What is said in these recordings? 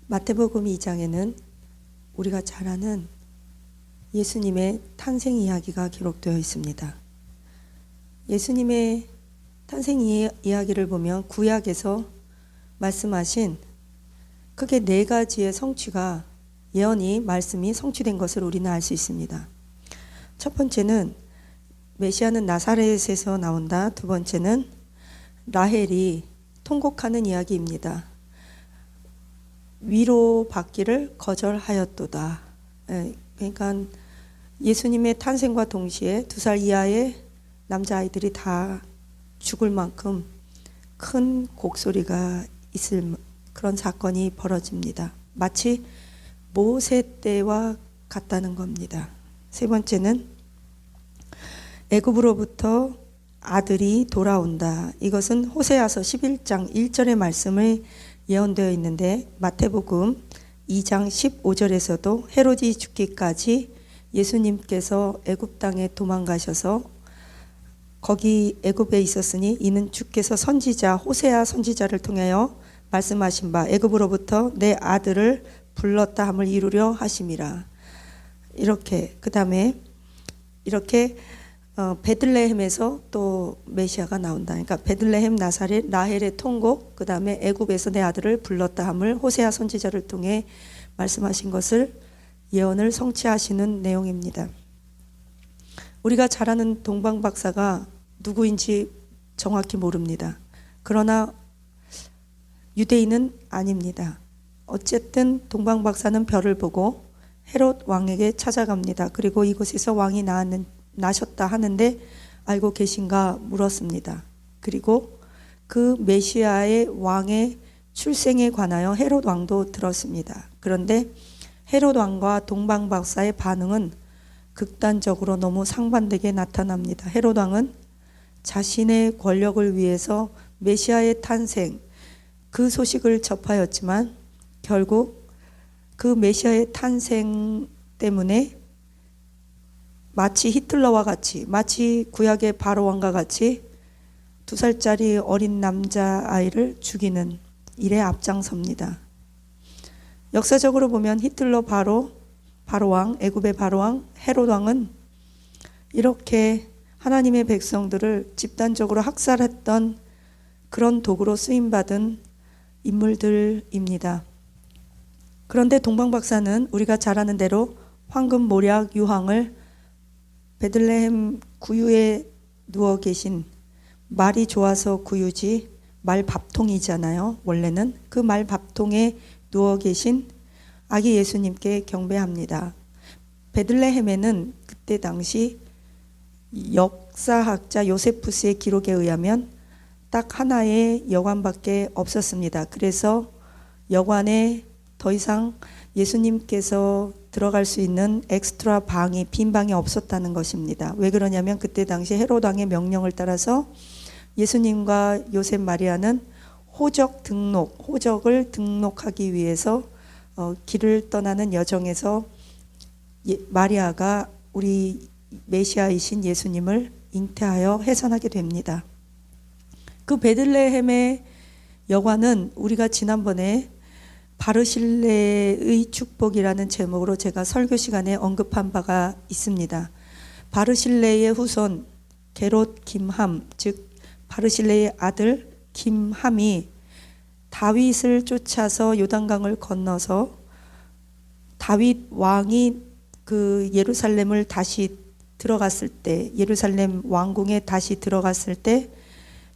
마태복음 2장에는 우리가 잘 아는 예수님의 탄생 이야기가 기록되어 있습니다. 예수님의 탄생 이야기를 보면 구약에서 말씀하신 크게 4가지의 성취가 예언이 말씀이 성취된 것을 우리는 알 수 있습니다. 첫 번째는 메시아는 나사렛에서 나온다. 두 번째는 라헬이 통곡하는 이야기입니다. 위로받기를 거절하였도다. 그러니까 예수님의 탄생과 동시에 2살 이하의 남자아이들이 다 죽을 만큼 큰 곡소리가 있을 그런 사건이 벌어집니다. 마치 모세 때와 같다는 겁니다. 세 번째는 애굽으로부터 아들이 돌아온다. 이것은 호세아서 11장 1절의 말씀을 예언되어 있는데 마태복음 2장 15절에서도 헤롯이 죽기까지 예수님께서 애굽 땅에 도망가셔서 거기 애굽에 있었으니 이는 주께서 선지자 호세아 선지자를 통하여 말씀하신 바 애굽으로부터 내 아들을 불렀다 함을 이루려 하심이라. 이렇게 그 다음에 이렇게 베들레헴에서 또 메시아가 나온다. 그러니까 베들레헴, 나사렛, 라헬의 통곡, 그 다음에 애굽에서 내 아들을 불렀다 함을 호세아 선지자를 통해 말씀하신 것을 예언을 성취하시는 내용입니다. 우리가 잘 아는 동방박사가 누구인지 정확히 모릅니다. 그러나 유대인은 아닙니다. 어쨌든 동방박사는 별을 보고 헤롯 왕에게 찾아갑니다. 그리고 이곳에서 왕이 나셨다 하는데 알고 계신가 물었습니다. 그리고 그 메시아의 왕의 출생에 관하여 헤롯 왕도 들었습니다. 그런데 헤롯 왕과 동방박사의 반응은 극단적으로 너무 상반되게 나타납니다. 헤롯 왕은 자신의 권력을 위해서 메시아의 탄생, 그 소식을 접하였지만 결국 그 메시아의 탄생 때문에 마치 히틀러와 같이, 마치 구약의 바로왕과 같이 2살짜리 어린 남자아이를 죽이는 일에 앞장섭니다. 역사적으로 보면 히틀러 바로왕, 애굽의 바로왕, 헤롯 왕은 이렇게 하나님의 백성들을 집단적으로 학살했던 그런 도구로 쓰임받은 인물들입니다. 그런데 동방박사는 우리가 잘 아는 대로 황금 모략 유황을 베들레헴 구유에 누워 계신, 말이 좋아서 구유지 말밥통이잖아요. 원래는 그 말밥통에 누워 계신 아기 예수님께 경배합니다. 베들레헴에는 그때 당시 역사학자 요세푸스의 기록에 의하면 딱 하나의 여관밖에 없었습니다. 그래서 여관에 더 이상 예수님께서 들어갈 수 있는 엑스트라 방이, 빈 방이 없었다는 것입니다. 왜 그러냐면 그때 당시 헤롯 왕의 명령을 따라서 예수님과 요셉 마리아는 호적을 등록하기 위해서 길을 떠나는 여정에서 마리아가 우리 메시아이신 예수님을 잉태하여 해산하게 됩니다. 그 베들레헴의 여관은 우리가 지난번에 바르실레의 축복이라는 제목으로 제가 설교 시간에 언급한 바가 있습니다. 바르실레의 후손 게롯 김함, 즉 바르실레의 아들 김함이 다윗을 쫓아서 요단강을 건너서 다윗 왕이 그 예루살렘을 다시 들어갔을 때, 예루살렘 왕궁에 다시 들어갔을 때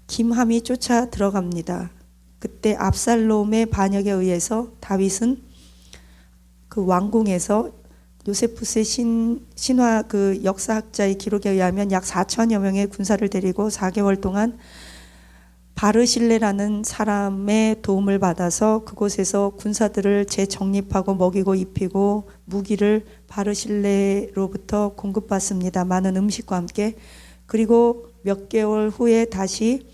김함이 쫓아 들어갑니다. 그때 압살롬의 반역에 의해서 다윗은 그 왕궁에서 요세푸스의 신화 그 역사학자의 기록에 의하면 약 4천여 명의 군사를 데리고 4개월 동안 바르실레라는 사람의 도움을 받아서 그곳에서 군사들을 재정립하고 먹이고 입히고 무기를 바르실레로부터 공급받습니다. 많은 음식과 함께. 그리고 몇 개월 후에 다시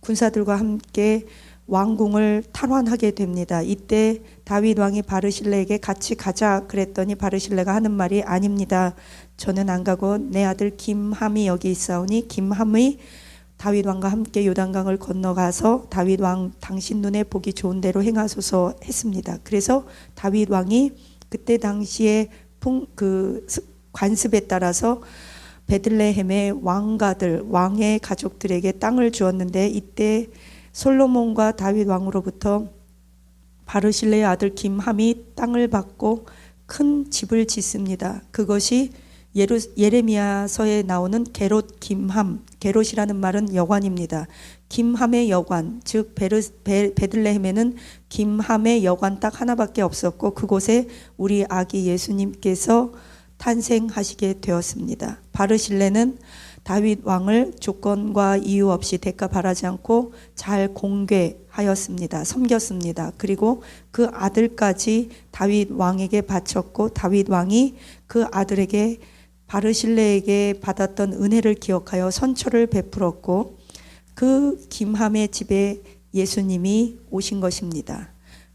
군사들과 함께 왕궁을 탈환하게 됩니다. 이때 다윗 왕이 바르실레에게 같이 가자 그랬더니 바르실레가 하는 말이 아닙니다. 저는 안 가고 내 아들 김함이 여기 있사오니 김함의 다윗 왕과 함께 요단강을 건너가서 다윗 왕 당신 눈에 보기 좋은 대로 행하소서 했습니다. 그래서 다윗 왕이 그때 당시에 관습에 따라서 베들레헴의 왕가들, 왕의 가족들에게 땅을 주었는데, 이때 솔로몬과 다윗 왕으로부터 바르실레의 아들 김함이 땅을 받고 큰 집을 짓습니다. 그것이 예레미야서에 나오는 게롯 김함, 게롯이라는 말은 여관입니다. 김함의 여관, 즉 베들레헴에는 김함의 여관 딱 하나밖에 없었고, 그곳에 우리 아기 예수님께서 탄생하시게 되었습니다. 바르실레는 다윗 왕을 조건과 이유 없이 대가 바라지 않고 잘 공개하였습니다. 섬겼습니다. 그리고 그 아들까지 다윗 왕에게 바쳤고, 다윗 왕이 그 아들에게 바르실레에게 받았던 은혜를 기억하여 선처를 베풀었고, 그 김함의 집에 예수님이 오신 것입니다.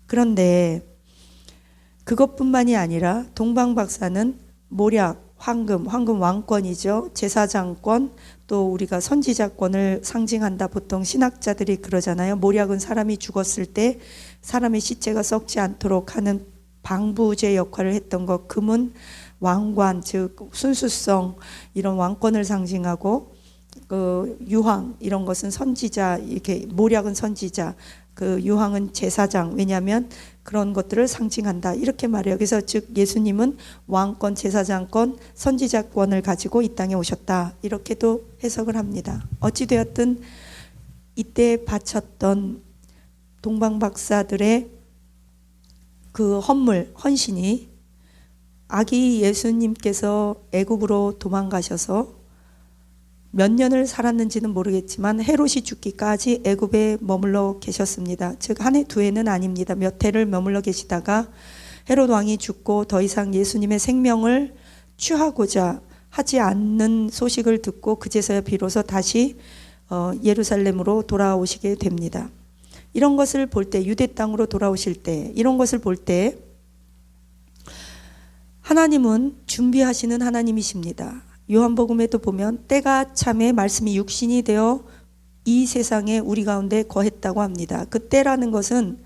그런데 그것뿐만이 아니라 동방박사는 모략, 황금 왕권이죠. 제사장권, 또 우리가 선지자권을 상징한다. 보통 신학자들이 그러잖아요. 모략은 사람이 죽었을 때 사람의 시체가 썩지 않도록 하는 방부제 역할을 했던 것. 금은 왕관, 즉 순수성, 이런 왕권을 상징하고, 유황 이런 것은 선지자, 이렇게 모략은 선지자, 유황은 제사장. 왜냐하면 그런 것들을 상징한다, 이렇게 말해요. 그래서 즉 예수님은 왕권, 제사장권, 선지자권을 가지고 이 땅에 오셨다, 이렇게도 해석을 합니다. 어찌되었든 이때 바쳤던 동방박사들의 그 헌신이 아기 예수님께서 애굽으로 도망가셔서 몇 년을 살았는지는 모르겠지만 헤롯이 죽기까지 애굽에 머물러 계셨습니다. 즉 한 해 두 해는 아닙니다. 몇 해를 머물러 계시다가 헤롯 왕이 죽고 더 이상 예수님의 생명을 취하고자 하지 않는 소식을 듣고 그제서야 비로소 다시 예루살렘으로 돌아오시게 됩니다. 이런 것을 볼 때, 유대 땅으로 돌아오실 때, 이런 것을 볼 때 하나님은 준비하시는 하나님이십니다. 요한복음에도 보면 때가 참에 말씀이 육신이 되어 이 세상에 우리 가운데 거했다고 합니다. 그 때라는 것은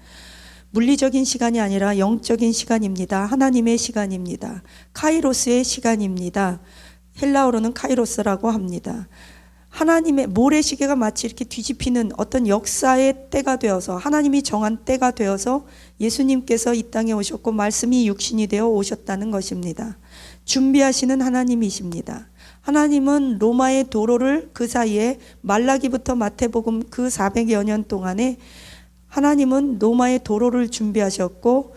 물리적인 시간이 아니라 영적인 시간입니다. 하나님의 시간입니다. 카이로스의 시간입니다. 헬라어로는 카이로스라고 합니다. 하나님의 모래시계가 마치 이렇게 뒤집히는 어떤 역사의 때가 되어서, 하나님이 정한 때가 되어서 예수님께서 이 땅에 오셨고 말씀이 육신이 되어 오셨다는 것입니다. 준비하시는 하나님이십니다. 하나님은 로마의 도로를 그 사이에 말라기부터 마태복음 그 400여 년 동안에 하나님은 로마의 도로를 준비하셨고,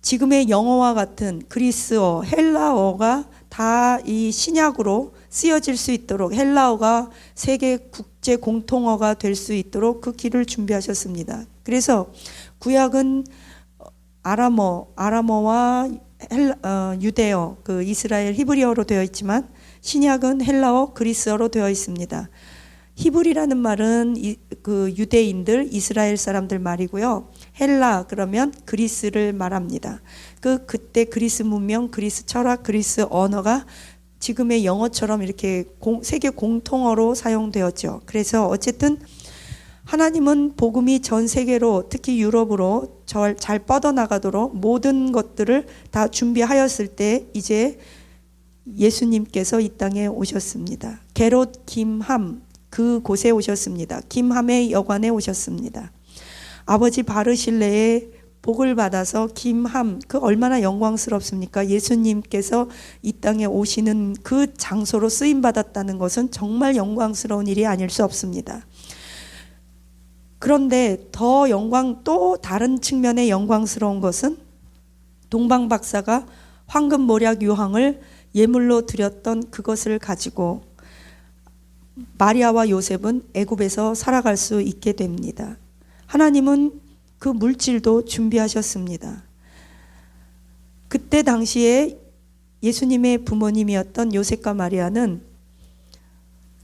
지금의 영어와 같은 그리스어, 헬라어가 다 이 신약으로 쓰여질 수 있도록, 헬라어가 세계 국제 공통어가 될 수 있도록 그 길을 준비하셨습니다. 그래서 구약은 아람어와 유대어, 그 이스라엘 히브리어로 되어 있지만 신약은 헬라어, 그리스어로 되어 있습니다. 히브리라는 말은 그 유대인들, 이스라엘 사람들 말이고요. 헬라 그러면 그리스를 말합니다. 그때 그리스 문명, 그리스 철학, 그리스 언어가 지금의 영어처럼 이렇게 세계 공통어로 사용되었죠. 그래서 어쨌든 하나님은 복음이 전 세계로, 특히 유럽으로 잘 뻗어나가도록 모든 것들을 다 준비하였을 때 이제 예수님께서 이 땅에 오셨습니다. 게롯 김함, 그곳에 오셨습니다. 김함의 여관에 오셨습니다. 아버지 바르실레의 복을 받아서 김함, 그 얼마나 영광스럽습니까? 예수님께서 이 땅에 오시는 그 장소로 쓰임받았다는 것은 정말 영광스러운 일이 아닐 수 없습니다. 그런데 또 다른 측면의 영광스러운 것은 동방박사가 황금 모략 유황을 예물로 드렸던 그것을 가지고 마리아와 요셉은 애굽에서 살아갈 수 있게 됩니다. 하나님은 그 물질도 준비하셨습니다. 그때 당시에 예수님의 부모님이었던 요셉과 마리아는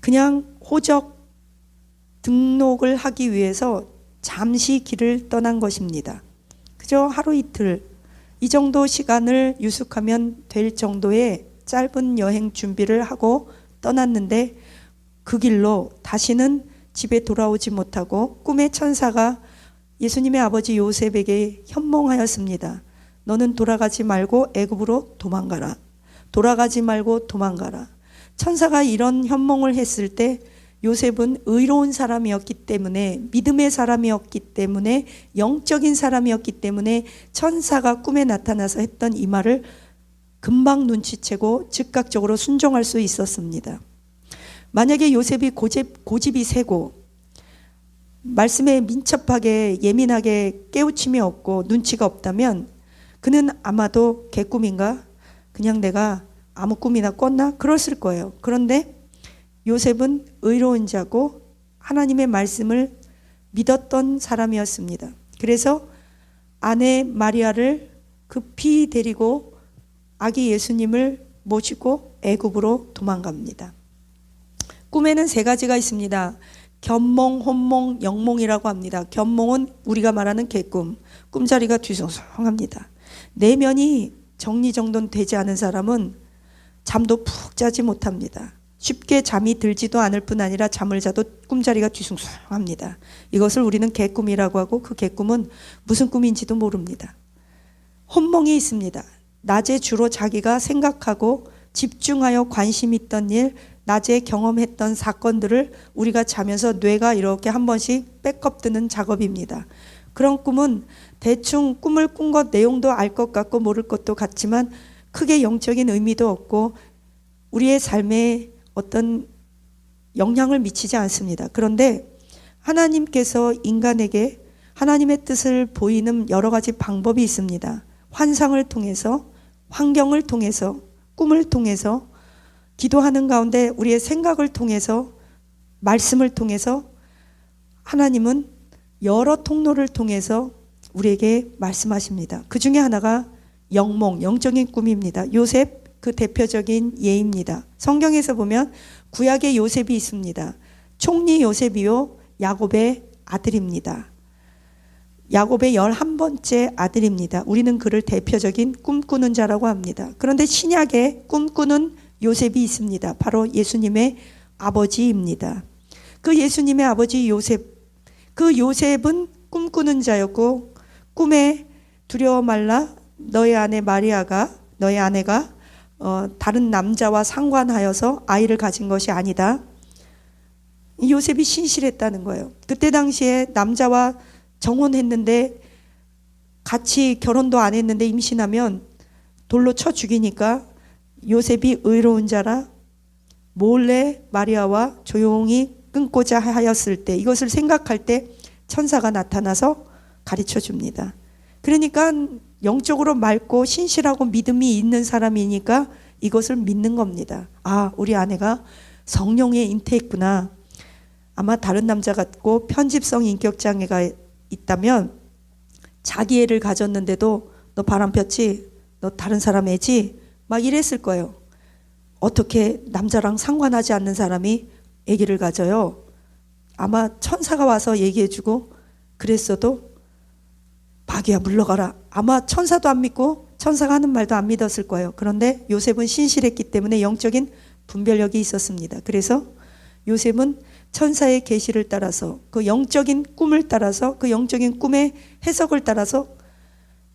그냥 호적 등록을 하기 위해서 잠시 길을 떠난 것입니다. 그저 하루 이틀 이 정도 시간을 유숙하면 될 정도의 짧은 여행 준비를 하고 떠났는데, 그 길로 다시는 집에 돌아오지 못하고 꿈의 천사가 예수님의 아버지 요셉에게 현몽하였습니다. 너는 돌아가지 말고 애굽으로 도망가라. 돌아가지 말고 도망가라. 천사가 이런 현몽을 했을 때 요셉은 의로운 사람이었기 때문에, 믿음의 사람이었기 때문에, 영적인 사람이었기 때문에 천사가 꿈에 나타나서 했던 이 말을 금방 눈치채고 즉각적으로 순종할 수 있었습니다. 만약에 요셉이 고집이 세고 말씀에 민첩하게 예민하게 깨우침이 없고 눈치가 없다면 그는 아마도 개꿈인가? 그냥 내가 아무 꿈이나 꿨나? 그랬을 거예요. 그런데 요셉은 의로운 자고 하나님의 말씀을 믿었던 사람이었습니다. 그래서 아내 마리아를 급히 데리고 아기 예수님을 모시고 애굽으로 도망갑니다. 꿈에는 세 가지가 있습니다. 견몽, 혼몽, 영몽이라고 합니다. 견몽은 우리가 말하는 개꿈, 꿈자리가 뒤숭숭합니다. 내면이 정리정돈되지 않은 사람은 잠도 푹 자지 못합니다. 쉽게 잠이 들지도 않을 뿐 아니라 잠을 자도 꿈자리가 뒤숭숭합니다. 이것을 우리는 개꿈이라고 하고 그 개꿈은 무슨 꿈인지도 모릅니다. 혼몽이 있습니다. 낮에 주로 자기가 생각하고 집중하여 관심 있던 일, 낮에 경험했던 사건들을 우리가 자면서 뇌가 이렇게 한 번씩 백업 드는 작업입니다. 그런 꿈은 대충 꿈을 꾼 것 내용도 알 것 같고 모를 것도 같지만 크게 영적인 의미도 없고 우리의 삶에 어떤 영향을 미치지 않습니다. 그런데 하나님께서 인간에게 하나님의 뜻을 보이는 여러 가지 방법이 있습니다. 환상을 통해서, 환경을 통해서, 꿈을 통해서, 기도하는 가운데 우리의 생각을 통해서, 말씀을 통해서 하나님은 여러 통로를 통해서 우리에게 말씀하십니다. 그 중에 하나가 영몽, 영적인 꿈입니다. 요셉 그 대표적인 예입니다. 성경에서 보면 구약의 요셉이 있습니다. 총리 요셉이요 야곱의 아들입니다. 야곱의 11번째 아들입니다. 우리는 그를 대표적인 꿈꾸는 자라고 합니다. 그런데 신약에 꿈꾸는 요셉이 있습니다. 바로 예수님의 아버지입니다. 그 예수님의 아버지 요셉, 그 요셉은 꿈꾸는 자였고 꿈에 두려워 말라 너의 아내 마리아가, 너의 아내가 다른 남자와 상관하여서 아이를 가진 것이 아니다. 요셉이 신실했다는 거예요. 그때 당시에 남자와 정혼했는데 같이 결혼도 안 했는데 임신하면 돌로 쳐 죽이니까 요셉이 의로운 자라 몰래 마리아와 조용히 끊고자 하였을 때 이것을 생각할 때 천사가 나타나서 가르쳐 줍니다. 그러니까 영적으로 맑고 신실하고 믿음이 있는 사람이니까 이것을 믿는 겁니다. 아, 우리 아내가 성령에 잉태했구나. 아마 다른 남자 같고 편집성 인격장애가 있다면 자기 애를 가졌는데도 너 바람 폈지? 너 다른 사람 애지? 막 이랬을 거예요. 어떻게 남자랑 상관하지 않는 사람이 아기를 가져요? 아마 천사가 와서 얘기해주고 그랬어도 마귀야 물러가라. 아마 천사도 안 믿고 천사가 하는 말도 안 믿었을 거예요. 그런데 요셉은 신실했기 때문에 영적인 분별력이 있었습니다. 그래서 요셉은 천사의 계시를 따라서 그 영적인 꿈을 따라서 그 영적인 꿈의 해석을 따라서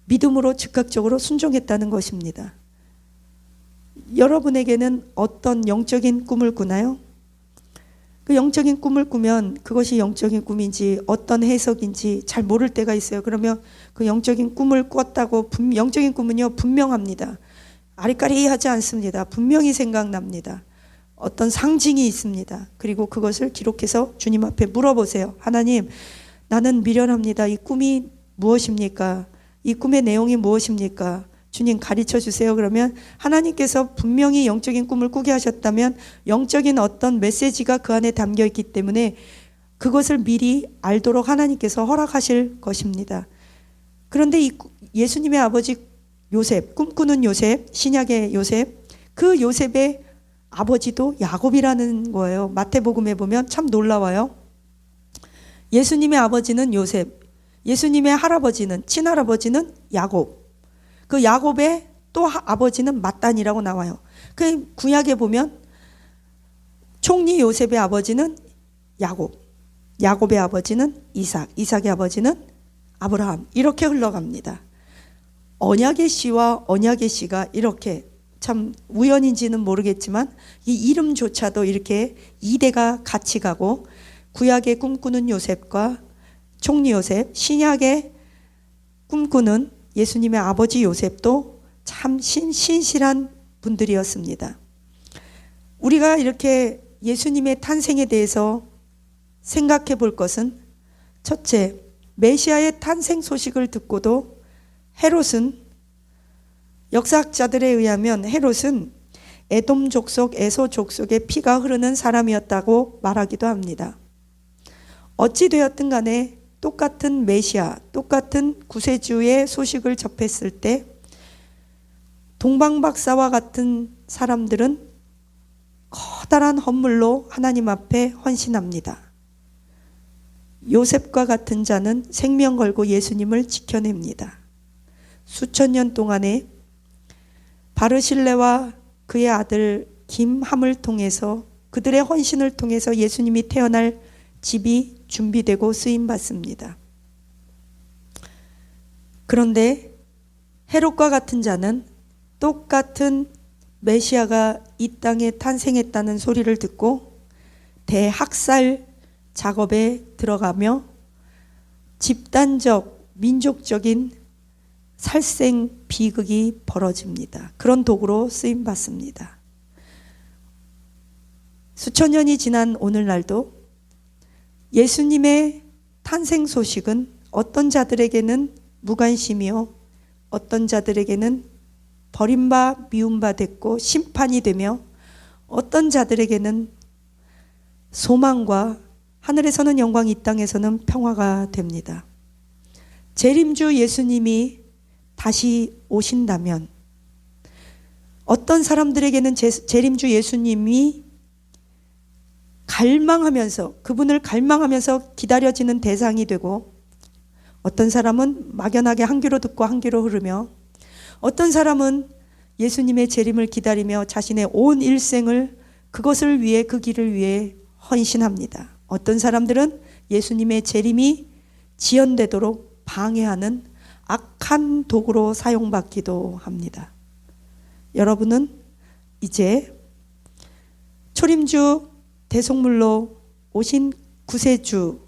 믿음으로 즉각적으로 순종했다는 것입니다. 여러분에게는 어떤 영적인 꿈을 꾸나요? 그 영적인 꿈을 꾸면 그것이 영적인 꿈인지 어떤 해석인지 잘 모를 때가 있어요. 그러면 그 영적인 꿈을 꿨다고 영적인 꿈은요 분명합니다. 아리까리하지 않습니다. 분명히 생각납니다. 어떤 상징이 있습니다. 그리고 그것을 기록해서 주님 앞에 물어보세요. 하나님, 나는 미련합니다. 이 꿈이 무엇입니까? 이 꿈의 내용이 무엇입니까? 주님 가르쳐 주세요. 그러면 하나님께서 분명히 영적인 꿈을 꾸게 하셨다면 영적인 어떤 메시지가 그 안에 담겨 있기 때문에 그것을 미리 알도록 하나님께서 허락하실 것입니다. 그런데 이 예수님의 아버지 요셉, 꿈꾸는 요셉, 신약의 요셉, 그 요셉의 아버지도 야곱이라는 거예요. 마태복음에 보면 참 놀라워요. 예수님의 아버지는 요셉, 예수님의 할아버지는, 친할아버지는 야곱, 그 야곱의 또 아버지는 맏단이라고 나와요. 그 구약에 보면 총리 요셉의 아버지는 야곱, 야곱의 아버지는 이삭, 이삭의 아버지는 아브라함, 이렇게 흘러갑니다. 언약의 씨와 언약의 씨가 이렇게, 참 우연인지는 모르겠지만 이 이름조차도 이렇게 2대가 같이 가고, 구약의 꿈꾸는 요셉과 총리 요셉, 신약의 꿈꾸는 예수님의 아버지 요셉도 참 신실한 분들이었습니다. 우리가 이렇게 예수님의 탄생에 대해서 생각해 볼 것은, 첫째, 메시아의 탄생 소식을 듣고도 헤롯은, 역사학자들에 의하면 헤롯은 에돔 족속, 에서 족속의 피가 흐르는 사람이었다고 말하기도 합니다. 어찌 되었든 간에 똑같은 메시아, 똑같은 구세주의 소식을 접했을 때 동방박사와 같은 사람들은 커다란 헌물로 하나님 앞에 헌신합니다. 요셉과 같은 자는 생명 걸고 예수님을 지켜냅니다. 수천 년 동안에 바르실레와 그의 아들 김함을 통해서, 그들의 헌신을 통해서 예수님이 태어날 집이 준비되고 쓰임받습니다. 그런데 헤롯과 같은 자는 똑같은 메시아가 이 땅에 탄생했다는 소리를 듣고 대학살 작업에 들어가며 집단적, 민족적인 살생 비극이 벌어집니다. 그런 도구로 쓰임받습니다. 수천 년이 지난 오늘날도 예수님의 탄생 소식은 어떤 자들에게는 무관심이요, 어떤 자들에게는 버림바 미움바 됐고 심판이 되며, 어떤 자들에게는 소망과 하늘에서는 영광, 이 땅에서는 평화가 됩니다. 재림주 예수님이 다시 오신다면, 어떤 사람들에게는 재림주 예수님이 갈망하면서, 그분을 갈망하면서 기다려지는 대상이 되고, 어떤 사람은 막연하게 한 귀로 듣고 한 귀로 흐르며, 어떤 사람은 예수님의 재림을 기다리며 자신의 온 일생을 그것을 위해, 그 길을 위해 헌신합니다. 어떤 사람들은 예수님의 재림이 지연되도록 방해하는 악한 도구로 사용받기도 합니다. 여러분은 이제 초림주 대속물로 오신 구세주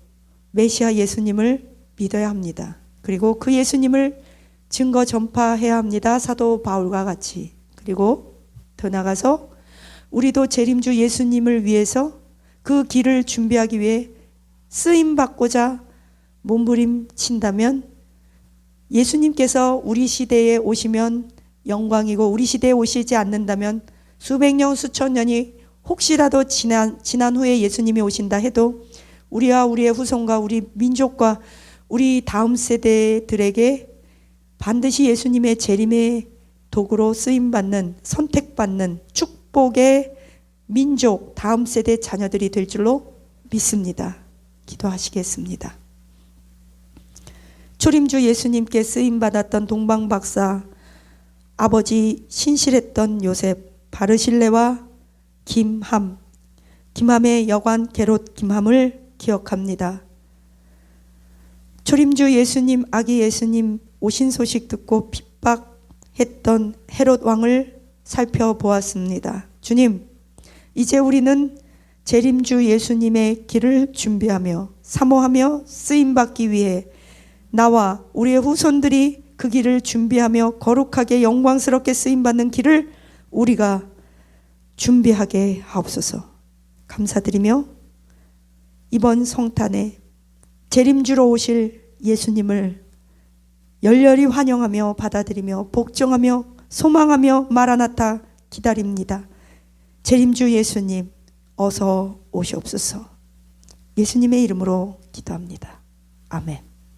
메시아 예수님을 믿어야 합니다. 그리고 그 예수님을 증거 전파해야 합니다. 사도 바울과 같이. 그리고 더 나아가서 우리도 재림주 예수님을 위해서 그 길을 준비하기 위해 쓰임받고자 몸부림친다면, 예수님께서 우리 시대에 오시면 영광이고, 우리 시대에 오시지 않는다면 수백 년, 수천 년이 혹시라도 지난 후에 예수님이 오신다 해도 우리와 우리의 후손과 우리 민족과 우리 다음 세대들에게 반드시 예수님의 재림의 도구로 쓰임받는, 선택받는 축복의 민족, 다음 세대 자녀들이 될 줄로 믿습니다. 기도하시겠습니다. 초림주 예수님께 쓰임받았던 동방박사, 아버지 신실했던 요셉, 바르실레와 김함의 여관 게롯 김함을 기억합니다. 초림주 예수님, 아기 예수님 오신 소식 듣고 핍박했던 헤롯 왕을 살펴보았습니다. 주님, 이제 우리는 재림주 예수님의 길을 준비하며 사모하며 쓰임받기 위해 나와 우리의 후손들이 그 길을 준비하며 거룩하게 영광스럽게 쓰임받는 길을 우리가 준비하게 하옵소서. 감사드리며 이번 성탄에 재림주로 오실 예수님을 열렬히 환영하며 받아들이며 복종하며 소망하며 마라나타 기다립니다. 재림주 예수님 어서 오시옵소서. 예수님의 이름으로 기도합니다. 아멘.